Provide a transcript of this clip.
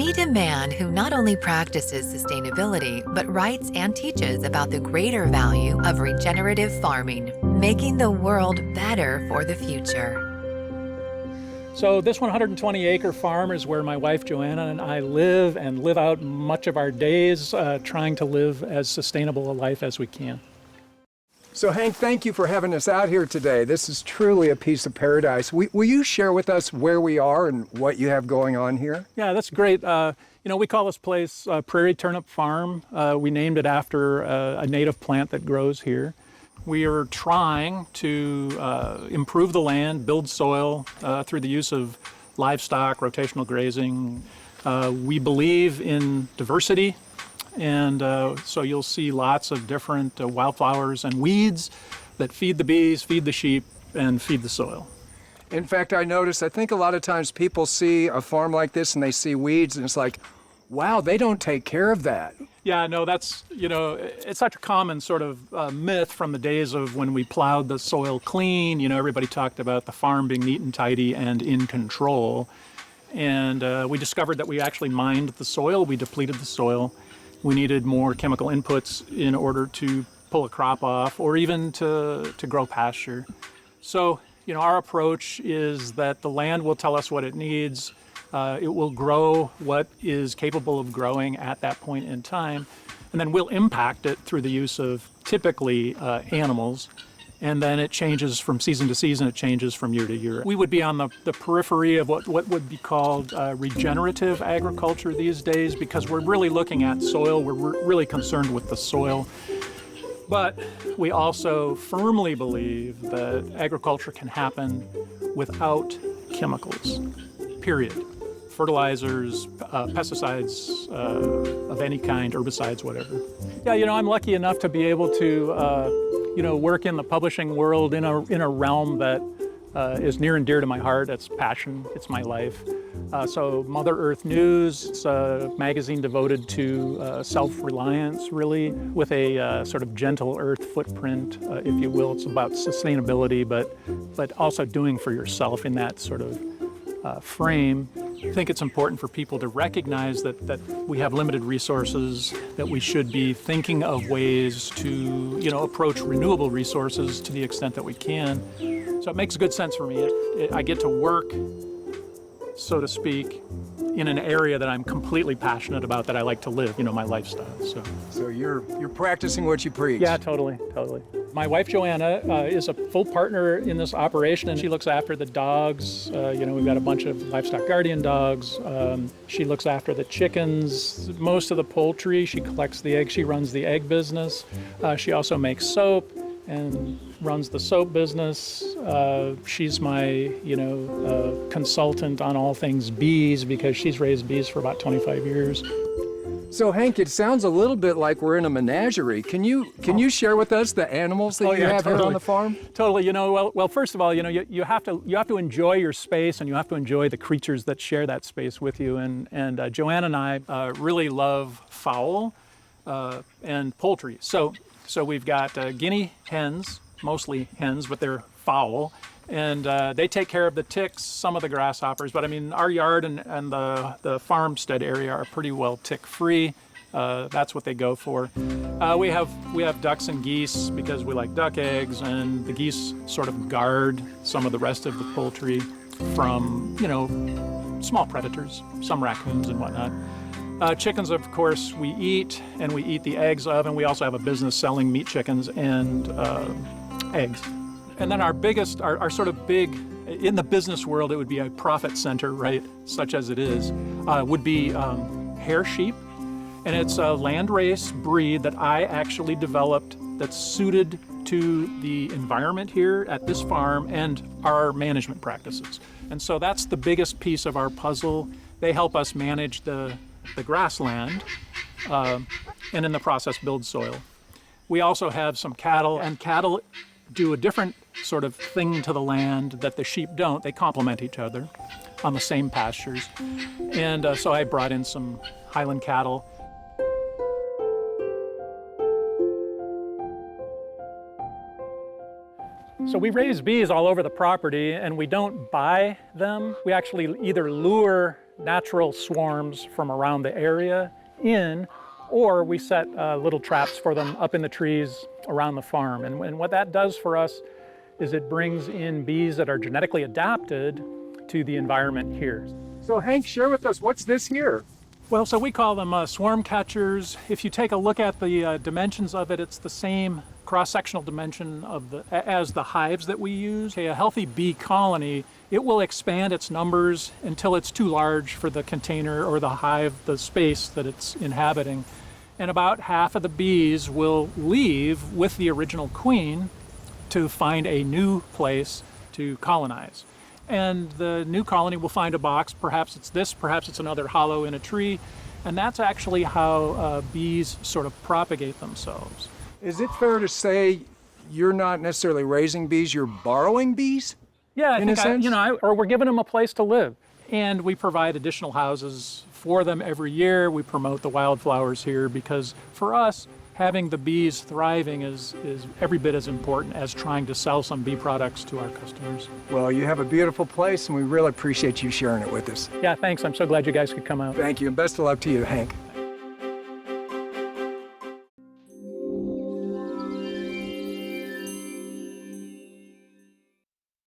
Meet a man who not only practices sustainability, but writes and teaches about the greater value of regenerative farming, making the world better for the future. So this 120-acre farm is where my wife Joanna and I live out much of our days trying to live as sustainable a life as we can. So Hank, thank you for having us out here today. This is truly a piece of paradise. Will you share with us where we are and what you have going on here? Yeah, that's great. We call this place Prairie Turnip Farm. We named it after a native plant that grows here. We are trying to improve the land, build soil through the use of livestock, rotational grazing. We believe in diversity, and so you'll see lots of different wildflowers and weeds that feed the bees, feed the sheep, and feed the soil. In fact, I think a lot of times people see a farm like this and they see weeds and it's like, wow, they don't take care of that. Yeah, no, that's, it's such a common sort of myth from the days of when we plowed the soil clean. Everybody talked about the farm being neat and tidy and in control. And we discovered that we actually mined the soil, we depleted the soil. We needed more chemical inputs in order to pull a crop off or even to grow pasture. So, our approach is that the land will tell us what it needs. It will grow what is capable of growing at that point in time, and then we'll impact it through the use of typically animals, and then it changes from season to season, it changes from year to year. We would be on the periphery of what would be called regenerative agriculture these days, because we're really looking at soil, we're really concerned with the soil. But we also firmly believe that agriculture can happen without chemicals, period. Fertilizers, pesticides of any kind, herbicides, whatever. Yeah, I'm lucky enough to be able to, work in the publishing world in a realm that is near and dear to my heart. It's passion, it's my life. So Mother Earth News, it's a magazine devoted to self-reliance, really, with a sort of gentle earth footprint, if you will. It's about sustainability, but also doing for yourself in that sort of frame. I think it's important for people to recognize that we have limited resources, that we should be thinking of ways to, approach renewable resources to the extent that we can. So it makes good sense for me. I get to work, so to speak, in an area that I'm completely passionate about, that I like to live, my lifestyle. So you're practicing what you preach. Yeah, totally. My wife Joanna is a full partner in this operation, and she looks after the dogs. We've got a bunch of livestock guardian dogs. She looks after the chickens, most of the poultry. She collects the eggs. She runs the egg business. She also makes soap and runs the soap business. She's my, consultant on all things bees, because she's raised bees for about 25 years. So Hank, it sounds a little bit like we're in a menagerie. Can you share with us the animals that you have here on the farm? Totally. Well, first of all, you have to enjoy your space, and you have to enjoy the creatures that share that space with you. And Joanna and I really love fowl and poultry. So we've got guinea hens, mostly hens, but they're fowl. And they take care of the ticks, some of the grasshoppers. But our yard and the farmstead area are pretty well tick-free. That's what they go for. We have ducks and geese because we like duck eggs, and the geese sort of guard some of the rest of the poultry from, small predators, some raccoons and whatnot. Chickens, of course, we eat, and we eat the eggs of, and we also have a business selling meat chickens and eggs. And then our sort of big, in the business world, it would be a profit center, right, such as it is, would be hair sheep. And it's a landrace breed that I actually developed that's suited to the environment here at this farm and our management practices. And so that's the biggest piece of our puzzle. They help us manage the grassland and in the process build soil. We also have some cattle, and cattle do a different sort of thing to the land that the sheep don't. They complement each other on the same pastures. And so I brought in some Highland cattle. So we raise bees all over the property, and we don't buy them. We actually either lure natural swarms from around the area in, or we set little traps for them up in the trees around the farm. And what that does for us is it brings in bees that are genetically adapted to the environment here. So Hank, share with us, what's this here? Well, so we call them swarm catchers. If you take a look at the dimensions of it, it's the same cross-sectional dimension as the hives that we use. A healthy bee colony, it will expand its numbers until it's too large for the container or the hive, the space that it's inhabiting. And about half of the bees will leave with the original queen to find a new place to colonize. And the new colony will find a box, perhaps it's this, perhaps it's another hollow in a tree, and that's actually how bees sort of propagate themselves. Is it fair to say you're not necessarily raising bees, you're borrowing bees? Yeah, in a sense? Or we're giving them a place to live. And we provide additional houses for them every year. We promote the wildflowers here because for us, having the bees thriving is every bit as important as trying to sell some bee products to our customers. Well, you have a beautiful place, and we really appreciate you sharing it with us. Yeah, thanks. I'm so glad you guys could come out. Thank you, and best of luck to you, Hank.